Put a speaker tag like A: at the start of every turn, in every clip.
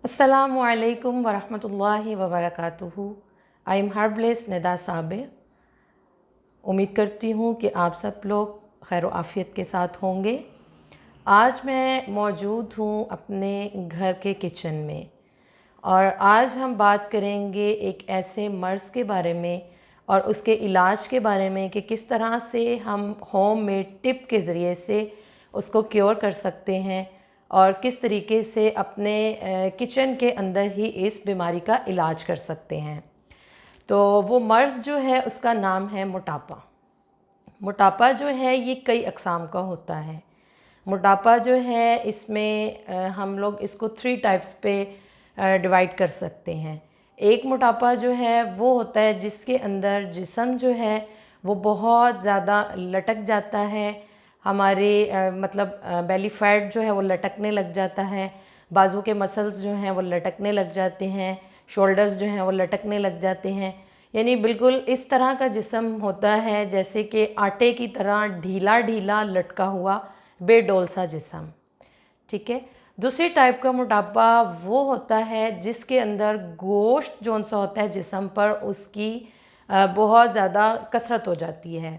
A: अस्सलामुअलैकुम वरहमतुल्लाहि वबरकातुहू। I am herbalist Nida Sabir. उम्मीद करती हूँ कि आप सब लोग खैर आफ़ियत के साथ होंगे। आज मैं मौजूद हूँ अपने घर के किचन में और आज हम बात करेंगे एक ऐसे मर्ज़ के बारे में और उसके इलाज के बारे में कि किस तरह से हम होम मेड टिप के ज़रिए से उसको क्योर कर सकते हैं और किस तरीके से अपने किचन के अंदर ही इस बीमारी का इलाज कर सकते हैं। तो वो मर्ज़ जो है उसका नाम है मोटापा। मोटापा जो है ये कई अक़साम का होता है। मोटापा जो है इसमें हम लोग इसको 3 टाइप्स पे डिवाइड कर सकते हैं। एक मोटापा जो है वो होता है जिसके अंदर जिस्म जो है वो बहुत ज़्यादा लटक जाता है। हमारे मतलब बेली फैट जो है वो लटकने लग जाता है। बाजू के मसल्स जो हैं वो लटकने लग जाते हैं। शोल्डर्स जो हैं वो लटकने लग जाते हैं। यानी बिल्कुल इस तरह का जिस्म होता है जैसे कि आटे की तरह ढीला ढीला लटका हुआ बेडोल सा जिस्म। ठीक है। दूसरी टाइप का मोटापा वो होता है जिसके अंदर गोश्त जौन सा होता है जिस्म पर उसकी बहुत ज़्यादा कसरत हो जाती है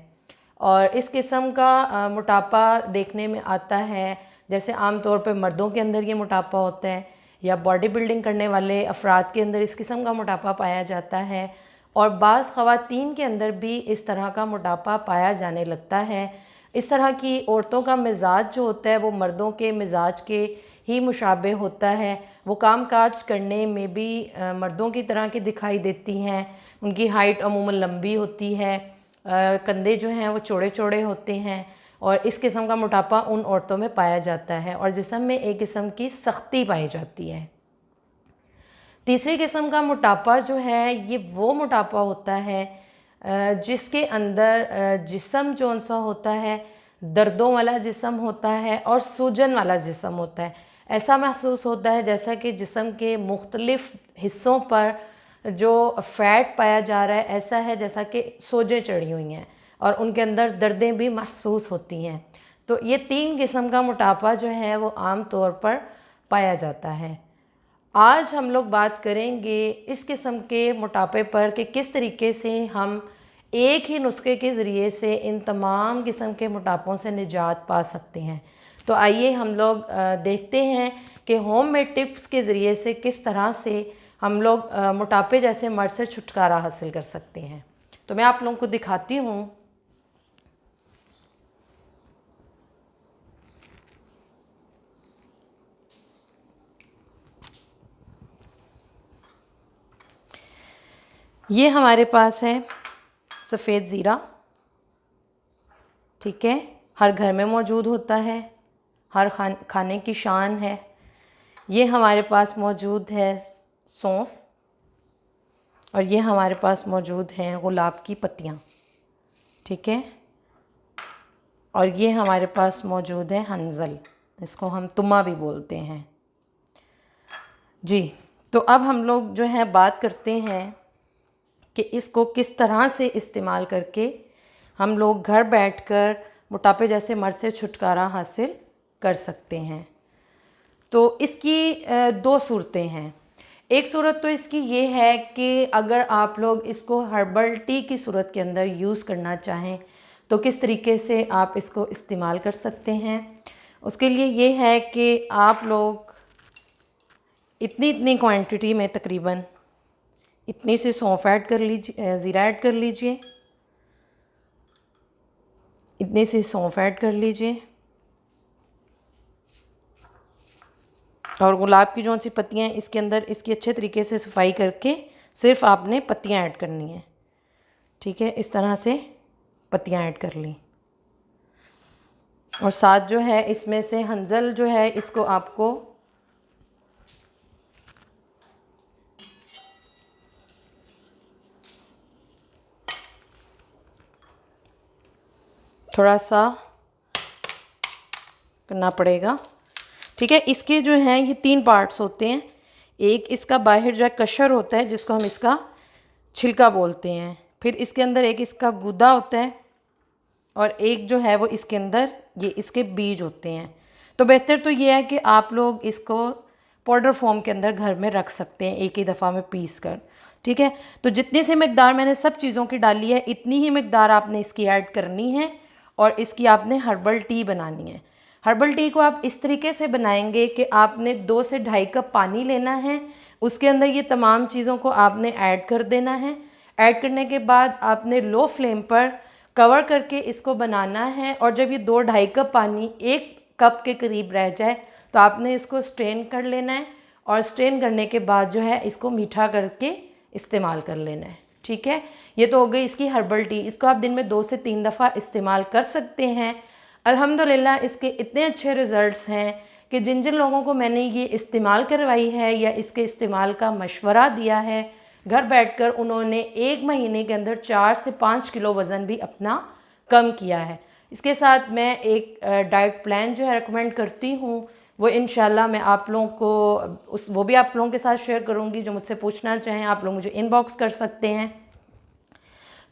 A: और इस किस्म का मोटापा देखने में आता है। जैसे आम तौर पे मर्दों के अंदर ये मोटापा होता है या बॉडी बिल्डिंग करने वाले अफराद के अंदर इस किस्म का मोटापा पाया जाता है और बाज़ ख़वातीन के अंदर भी इस तरह का मोटापा पाया जाने लगता है। इस तरह की औरतों का मिजाज जो होता है वो मर्दों के मिजाज के ही मुशाबे होता है। वो काम काज करने में भी मर्दों की तरह की दिखाई देती हैं। उनकी हाइट अमूमन लंबी होती है, कंधे जो हैं वो चौड़े चौड़े होते हैं और इस किस्म का मोटापा उन औरतों में पाया जाता है और जिस्म में एक किस्म की सख्ती पाई जाती है। तीसरी किस्म का मोटापा जो है ये वो मोटापा होता है जिसके अंदर जिस्म जौन सा होता है दर्दों वाला जिस्म होता है और सूजन वाला जिस्म होता है। ऐसा महसूस होता है जैसा कि जिस्म के मुख्तलिफ़ हिस्सों पर जो फ़ैट पाया जा रहा है ऐसा है जैसा कि सोजें चढ़ी हुई हैं और उनके अंदर दर्दें भी महसूस होती हैं। तो ये 3 किस्म का मोटापा जो है वो आम तौर पर पाया जाता है। आज हम लोग बात करेंगे इस किस्म के मोटापे पर कि किस तरीके से हम एक ही नुस्खे के ज़रिए से इन तमाम किस्म के मोटापों से निजात पा सकते हैं। तो आइए हम लोग देखते हैं कि होम मेड टिप्स के ज़रिए से किस तरह से हम लोग मोटापे जैसे मर्ज़ से छुटकारा हासिल कर सकते हैं। तो मैं आप लोगों को दिखाती हूँ। ये हमारे पास है सफ़ेद ज़ीरा। ठीक है, हर घर में मौजूद होता है, हर खाने की शान है। ये हमारे पास मौजूद है सौंफ और ये हमारे पास मौजूद हैं गुलाब की पत्तियाँ। ठीक है, और ये हमारे पास मौजूद है हंजल, इसको हम तुम्मा भी बोलते हैं जी। तो अब हम लोग जो है बात करते हैं कि इसको किस तरह से इस्तेमाल करके हम लोग घर बैठकर मोटापे जैसे मर्ज़ से छुटकारा हासिल कर सकते हैं। तो इसकी 2 सूरतें हैं। एक सूरत तो इसकी ये है कि अगर आप लोग इसको हर्बल टी की सूरत के अंदर यूज़ करना चाहें तो किस तरीके से आप इसको इस्तेमाल कर सकते हैं। उसके लिए ये है कि आप लोग इतनी इतनी क्वांटिटी में तकरीबन इतनी सी सौंफ ऐड कर लीजिए, ज़ीरा ऐड कर लीजिए, इतनी सी सौंफ ऐड कर लीजिए और गुलाब की जो सी पत्तियाँ हैं इसके अंदर इसकी अच्छे तरीके से सफाई करके सिर्फ आपने पत्तियाँ ऐड करनी है। ठीक है, इस तरह से पत्तियाँ ऐड कर ली और साथ जो है इसमें से हंजल जो है इसको आपको थोड़ा सा करना पड़ेगा। ठीक है, इसके जो हैं ये 3 पार्ट्स होते हैं। एक इसका बाहर जो है कशर होता है जिसको हम इसका छिलका बोलते हैं, फिर इसके अंदर एक इसका गूदा होता है और एक जो है वो इसके अंदर ये इसके बीज होते हैं। तो बेहतर तो ये है कि आप लोग इसको पाउडर फॉर्म के अंदर घर में रख सकते हैं एक ही दफ़ा में पीस कर। ठीक है, तो जितनी सी मिकदार मैंने सब चीज़ों की डाली है इतनी ही मिकदार आपने इसकी ऐड करनी है और इसकी आपने हर्बल टी बनानी है। हर्बल टी को आप इस तरीके से बनाएंगे कि आपने 2 से 2.5 कप पानी लेना है, उसके अंदर ये तमाम चीज़ों को आपने ऐड कर देना है। ऐड करने के बाद आपने लो फ्लेम पर कवर करके इसको बनाना है और जब ये 2-2.5 कप पानी 1 कप के करीब रह जाए तो आपने इसको स्ट्रेन कर लेना है और स्ट्रेन करने के बाद जो है इसको मीठा करके इस्तेमाल कर लेना है। ठीक है, ये तो हो गई इसकी हर्बल टी। इसको आप दिन में 2 से 3 दफ़ा इस्तेमाल कर सकते हैं। अल्हम्दुलिल्लाह इसके इतने अच्छे रिज़ल्ट्स हैं कि जिन जिन लोगों को मैंने ये इस्तेमाल करवाई है या इसके इस्तेमाल का मशवरा दिया है, घर बैठकर उन्होंने 1 महीने के अंदर 4 से 5 किलो वज़न भी अपना कम किया है। इसके साथ मैं एक डाइट प्लान जो है रेकमेंड करती हूँ, वो इंशाल्लाह मैं आप लोगों को वो भी आप लोगों के साथ शेयर करूँगी। जो मुझसे पूछना चाहें आप लोग मुझे इनबॉक्स कर सकते हैं।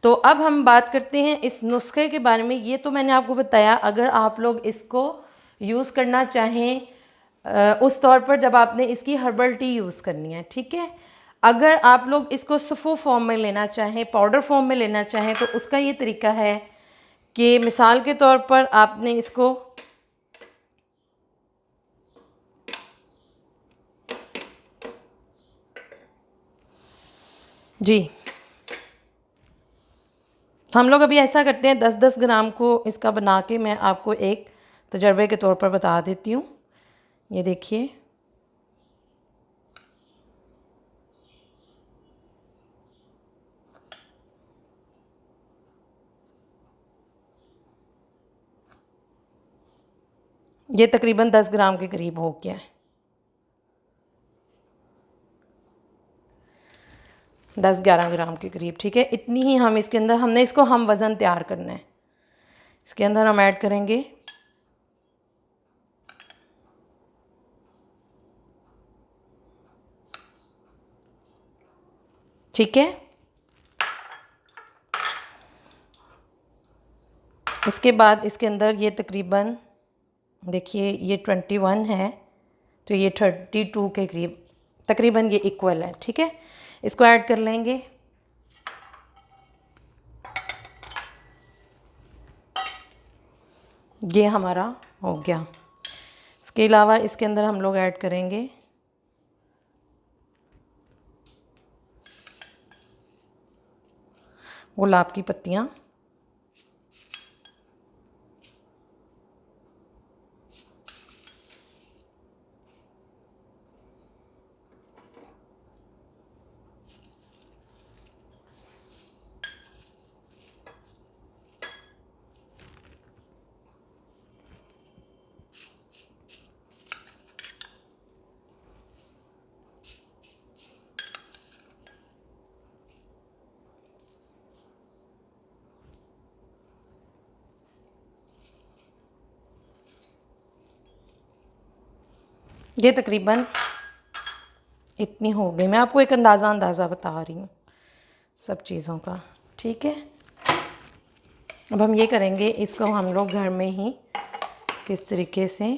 A: तो अब हम बात करते हैं इस नुस्खे के बारे में। ये तो मैंने आपको बताया, अगर आप लोग इसको यूज़ करना चाहें उस तौर पर जब आपने इसकी हर्बल टी यूज़ करनी है। ठीक है, अगर आप लोग इसको सफ़ू फॉर्म में लेना चाहें, पाउडर फॉर्म में लेना चाहें, तो उसका ये तरीका है कि मिसाल के तौर पर आपने इसको जी, हम लोग अभी ऐसा करते हैं 10-10 ग्राम को इसका बना के मैं आपको एक तजर्बे के तौर पर बता देती हूँ। ये देखिए, ये तकरीबन 10 ग्राम के करीब हो गया है। 10-11 ग्राम के करीब। ठीक है, इतनी ही हम इसके अंदर हमने इसको हम वज़न तैयार करना है। इसके अंदर हम ऐड करेंगे ठीक है, इसके बाद इसके अंदर ये तकरीबन देखिए ये 21 है तो ये 32 के करीब तकरीबन ये इक्वल है। ठीक है, इसको ऐड कर लेंगे। ये हमारा हो गया। इसके अलावा इसके अंदर हम लोग ऐड करेंगे गुलाब की पत्तियाँ, ये तकरीबन इतनी हो गई। मैं आपको एक अंदाज़ा बता रही हूँ सब चीज़ों का। ठीक है, अब हम ये करेंगे, इसको हम लोग घर में ही किस तरीके से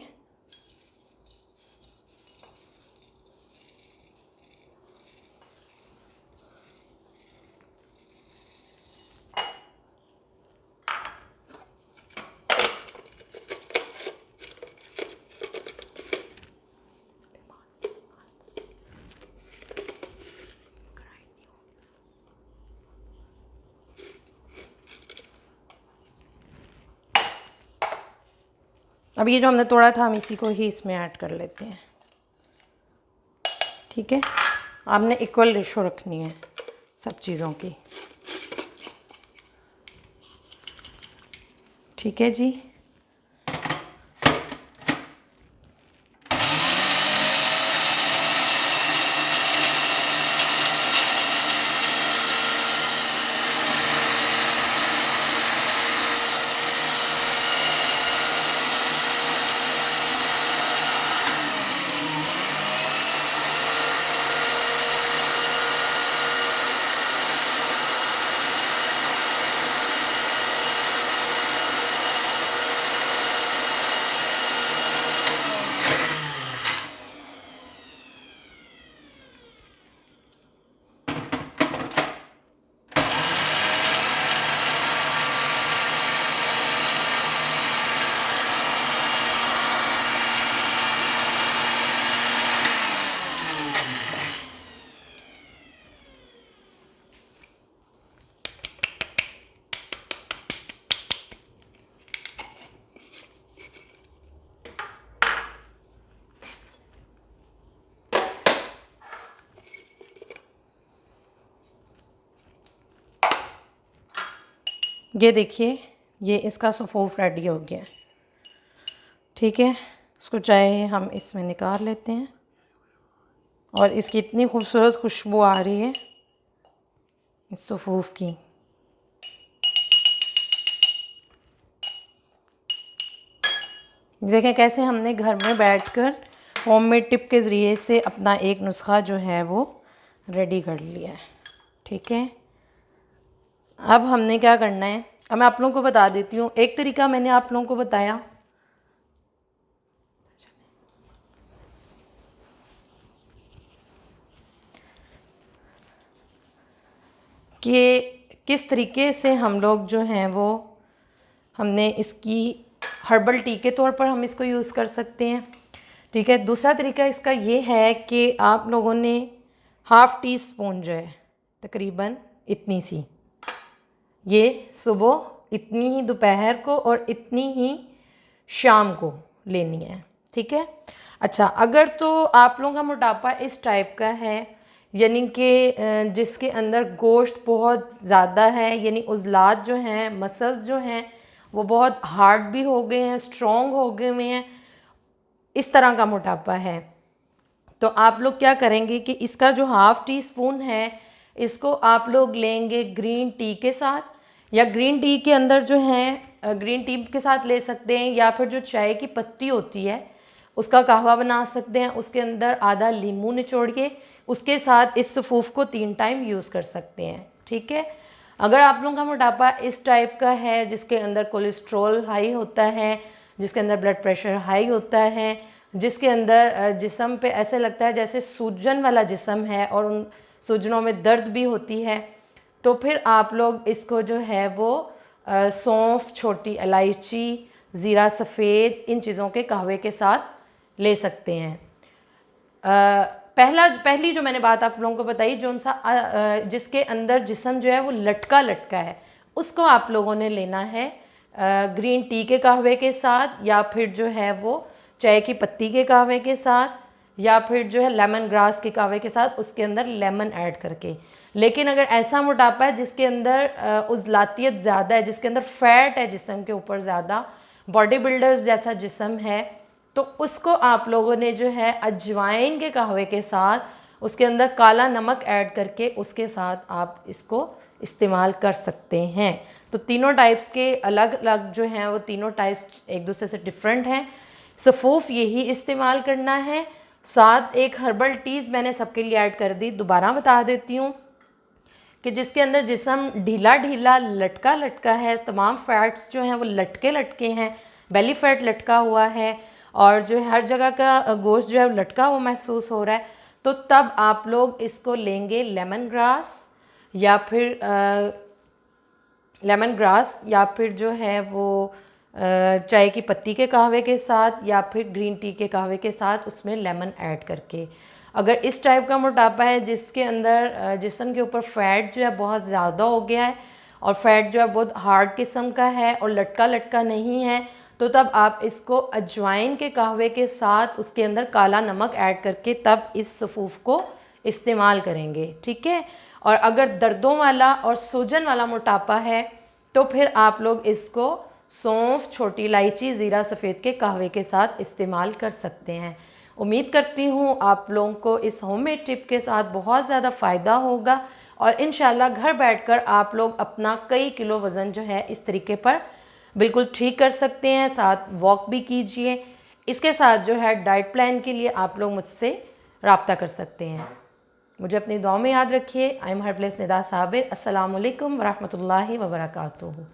A: अब ये जो हमने तोड़ा था हम इसी को ही इसमें ऐड कर लेते हैं। ठीक है, आपने इक्वल रेशो रखनी है सब चीज़ों की। ठीक है जी, ये देखिए, ये इसका सफ़ूफ रेडी हो गया। ठीक है, इसको चाहे हम इसमें निकाल लेते हैं और इसकी इतनी खूबसूरत खुशबू आ रही है इस सफ़ूफ की। देखें कैसे हमने घर में बैठकर होममेड टिप के ज़रिए से अपना एक नुस्खा जो है वो रेडी कर लिया है। ठीक है, अब हमने क्या करना है, अब मैं आप लोगों को बता देती हूँ। एक तरीका मैंने आप लोगों को बताया कि किस तरीके से हम लोग जो हैं वो हमने इसकी हर्बल टी के तौर पर हम इसको यूज़ कर सकते हैं। ठीक है, दूसरा तरीका इसका ये है कि आप लोगों ने हाफ़ टी स्पून जो है, तकरीबन इतनी सी, ये सुबह, इतनी ही दोपहर को और इतनी ही शाम को लेनी है। ठीक है, अच्छा, अगर तो आप लोगों का मोटापा इस टाइप का है, यानी कि जिसके अंदर गोश्त बहुत ज़्यादा है, यानी उज़लात जो हैं, मसल्स जो हैं वो बहुत हार्ड भी हो गए हैं, स्ट्रॉन्ग हो गए हुए हैं, इस तरह का मोटापा है, तो आप लोग क्या करेंगे कि इसका जो हाफ़ टी स्पून है इसको आप लोग लेंगे ग्रीन टी के साथ, या ग्रीन टी के अंदर जो है ग्रीन टी के साथ ले सकते हैं, या फिर जो चाय की पत्ती होती है उसका कहवा बना सकते हैं, उसके अंदर आधा नींबू निचोड़ के उसके साथ इस सफ़ूफ को 3 टाइम यूज़ कर सकते हैं। ठीक है, अगर आप लोगों का मोटापा इस टाइप का है जिसके अंदर कोलेस्ट्रॉल हाई होता है, जिसके अंदर ब्लड प्रेशर हाई होता है, जिसके अंदर जिस्म पे ऐसे लगता है जैसे सूजन वाला जिस्म है और उन सूजनों में दर्द भी होती है, तो फिर आप लोग इसको जो है वो सौंफ, छोटी इलायची, ज़ीरा सफ़ेद, इन चीज़ों के कहवे के साथ ले सकते हैं। पहली जो मैंने बात आप लोगों को बताई, जो सा जिसके अंदर जिस्म जो है वो लटका लटका है, उसको आप लोगों ने लेना है ग्रीन टी के कहवे के साथ, या फिर जो है वो चाय की पत्ती के कहवे के साथ, या फिर जो है लेमन ग्रास के कहवे के साथ, उसके अंदर लेमन ऐड करके। लेकिन अगर ऐसा मोटापा है जिसके अंदर उज़लातियत ज़्यादा है, जिसके अंदर फ़ैट है जिस्म के ऊपर ज़्यादा, बॉडी बिल्डर्स जैसा जिस्म है, तो उसको आप लोगों ने जो है अजवाइन के कहवे के साथ उसके अंदर काला नमक ऐड करके उसके साथ आप इसको इस्तेमाल कर सकते हैं। तो तीनों टाइप्स के अलग अलग जो हैं वो तीनों टाइप्स एक दूसरे से डिफरेंट हैं। सफ़ूफ यही इस्तेमाल करना है, साथ एक हर्बल टीज़ मैंने सबके लिए ऐड कर दी, दोबारा बता देती हूँ कि जिसके अंदर जिस्म ढीला ढीला लटका लटका है, तमाम फ़ैट्स जो हैं वो लटके लटके हैं, बेली फ़ैट लटका हुआ है और जो है हर जगह का गोश्त जो है लटका हुआ महसूस हो रहा है, तो तब आप लोग इसको लेंगे लेमन ग्रास या फिर जो है वो चाय की पत्ती के कहवे के साथ, या फिर ग्रीन टी के कहवे के साथ उसमें लेमन ऐड करके। अगर इस टाइप का मोटापा है जिसके अंदर जिस्म के ऊपर फ़ैट जो है बहुत ज़्यादा हो गया है और फ़ैट जो है बहुत हार्ड किस्म का है और लटका लटका नहीं है, तो तब आप इसको अजवाइन के कहवे के साथ उसके अंदर काला नमक ऐड करके तब इस सफ़ूफ को इस्तेमाल करेंगे। ठीक है, और अगर दर्दों वाला और सूजन वाला मोटापा है तो फिर आप लोग इसको सौंफ, छोटी इलायची, ज़ीरा सफ़ेद के कहवे के साथ इस्तेमाल कर सकते हैं। उम्मीद करती हूँ आप लोगों को इस होममेड टिप के साथ बहुत ज़्यादा फ़ायदा होगा और इंशाल्लाह घर बैठकर आप लोग अपना कई किलो वज़न जो है इस तरीके पर बिल्कुल ठीक कर सकते हैं। साथ वॉक भी कीजिए। इसके साथ जो है डाइट प्लान के लिए आप लोग मुझसे रब्ता कर सकते हैं। मुझे अपनी दुआ में याद रखिए। आई एम हर्बलिस्ट निदा साबिर। अस्सलामु अलैकुम वरहमतुल्लाहि वबरकातुहू।